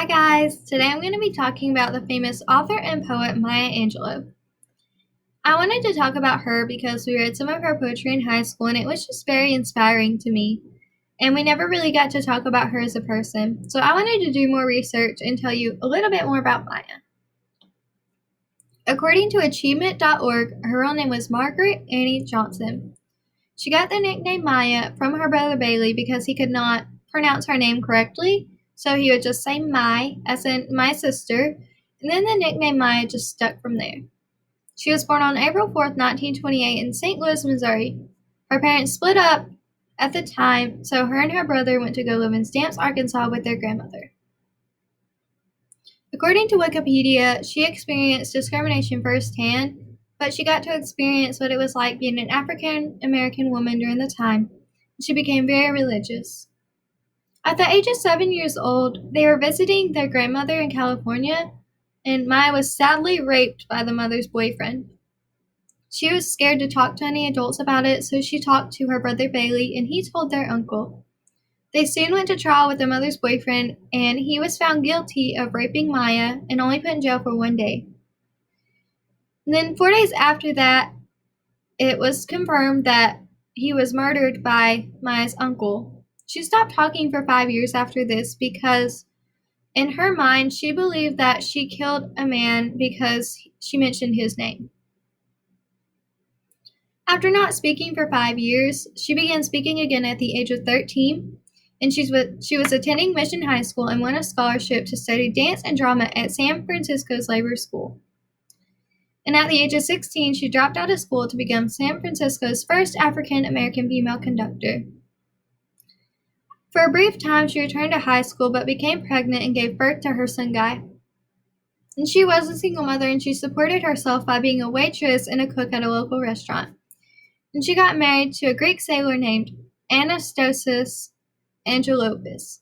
Hi guys, today I'm going to be talking about the famous author and poet Maya Angelou. I wanted to talk about her because we read some of her poetry in high school and it was just very inspiring to me. And we never really got to talk about her as a person, so I wanted to do more research and tell you a little bit more about Maya. According to achievement.org, her real name was Margaret Annie Johnson. She got the nickname Maya from her brother Bailey because he could not pronounce her name correctly, so he would just say my, as in my sister, and then the nickname Maya just stuck from there. She was born on April 4th, 1928 in St. Louis, Missouri. Her parents split up at the time, so her and her brother went to go live in Stamps, Arkansas with their grandmother. According to Wikipedia, she experienced discrimination firsthand, but she got to experience what it was like being an African American woman during the time. She became very religious. At the age of 7 years old, they were visiting their grandmother in California, and Maya was sadly raped by the mother's boyfriend. She was scared to talk to any adults about it, so she talked to her brother Bailey, and he told their uncle. They soon went to trial with the mother's boyfriend, and he was found guilty of raping Maya and only put in jail for 1 day. And then 4 days after that, it was confirmed that he was murdered by Maya's uncle. She stopped talking for 5 years after this because, in her mind, she believed that she killed a man because she mentioned his name. After not speaking for 5 years, she began speaking again at the age of 13, and she was attending Mission High School and won a scholarship to study dance and drama at San Francisco's Labor School. And at the age of 16, she dropped out of school to become San Francisco's first African American female conductor. For a brief time, she returned to high school but became pregnant and gave birth to her son Guy. And she was a single mother, and she supported herself by being a waitress and a cook at a local restaurant. And she got married to a Greek sailor named Anastasis Angelopoulos.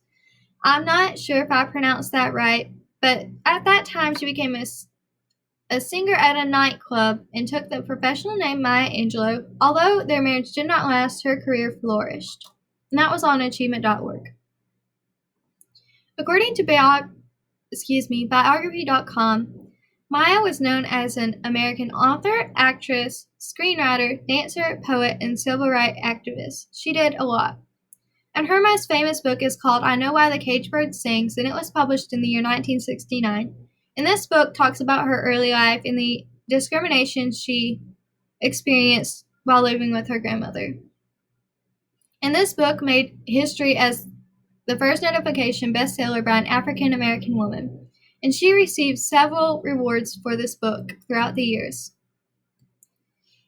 I'm not sure if I pronounced that right, but at that time she became a singer at a nightclub and took the professional name Maya Angelou. Although their marriage did not last, her career flourished. And that was on achievement.org. According to biography.com, Maya was known as an American author, actress, screenwriter, dancer, poet, and civil rights activist. She did a lot. And her most famous book is called I Know Why the Caged Bird Sings, and it was published in the year 1969. And this book talks about her early life and the discrimination she experienced while living with her grandmother. And this book made history as the first notification bestseller by an African American woman, and she received several rewards for this book throughout the years.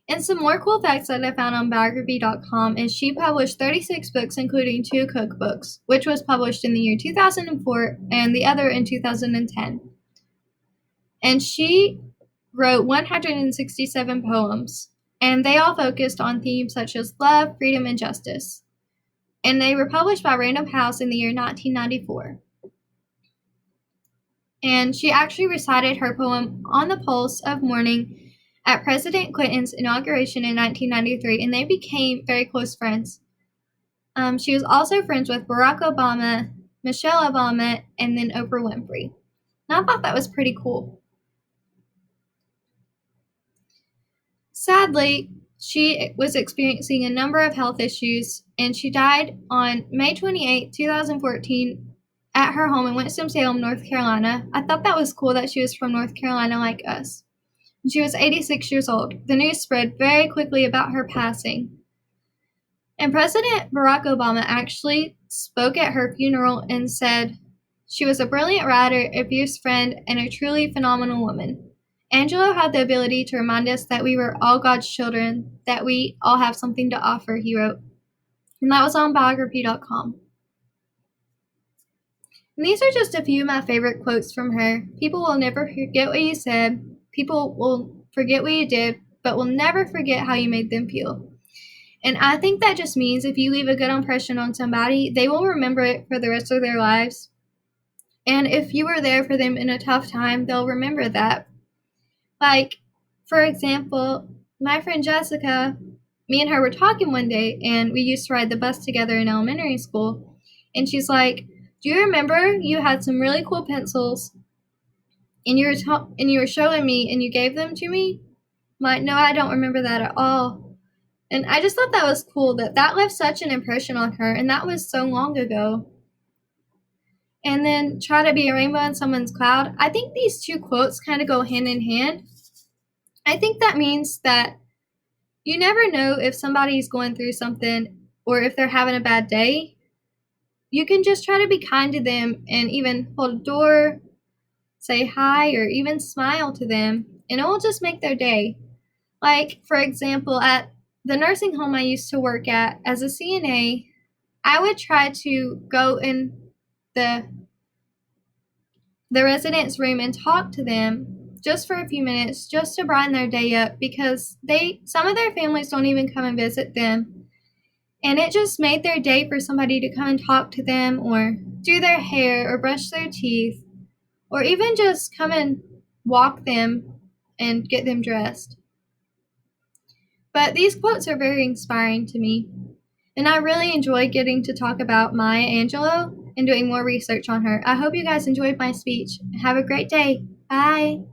And some more cool facts that I found on biography.com is she published 36 books, including 2 cookbooks, which was published in the year 2004 and the other in 2010. And she wrote 167 poems, and they all focused on themes such as love, freedom, and justice. And they were published by Random House in the year 1994. And she actually recited her poem On the Pulse of Morning at President Clinton's inauguration in 1993, and they became very close friends. She was also friends with Barack Obama, Michelle Obama, and then Oprah Winfrey. And I thought that was pretty cool. Sadly, she was experiencing a number of health issues, and she died on May 28, 2014, at her home in Winston-Salem, North Carolina. I thought that was cool that she was from North Carolina like us. She was 86 years old. The news spread very quickly about her passing. And President Barack Obama actually spoke at her funeral and said, "She was a brilliant writer, a fierce friend, and a truly phenomenal woman. Angelou had the ability to remind us that we were all God's children, that we all have something to offer," he wrote. And that was on biography.com. And these are just a few of my favorite quotes from her. People will never forget what you said. People will forget what you did, but will never forget how you made them feel. And I think that just means if you leave a good impression on somebody, they will remember it for the rest of their lives. And if you were there for them in a tough time, they'll remember that. Like, for example, my friend Jessica, me and her were talking one day, and we used to ride the bus together in elementary school. And she's like, Do you remember you had some really cool pencils and you were showing me and you gave them to me? No, I don't remember that at all. And I just thought that was cool that left such an impression on her, and that was so long ago. And then try to be a rainbow in someone's cloud. I think these two quotes kind of go hand in hand. I think that means that you never know if somebody's going through something or if they're having a bad day. You can just try to be kind to them and even hold a door, say hi, or even smile to them, and it will just make their day. Like, for example, at the nursing home I used to work at as a CNA, I would try to go in the resident's room and talk to them just for a few minutes, just to brighten their day up, because some of their families don't even come and visit them. And it just made their day for somebody to come and talk to them or do their hair or brush their teeth or even just come and walk them and get them dressed. But these quotes are very inspiring to me, and I really enjoy getting to talk about Maya Angelou and doing more research on her. I hope you guys enjoyed my speech. Have a great day. Bye.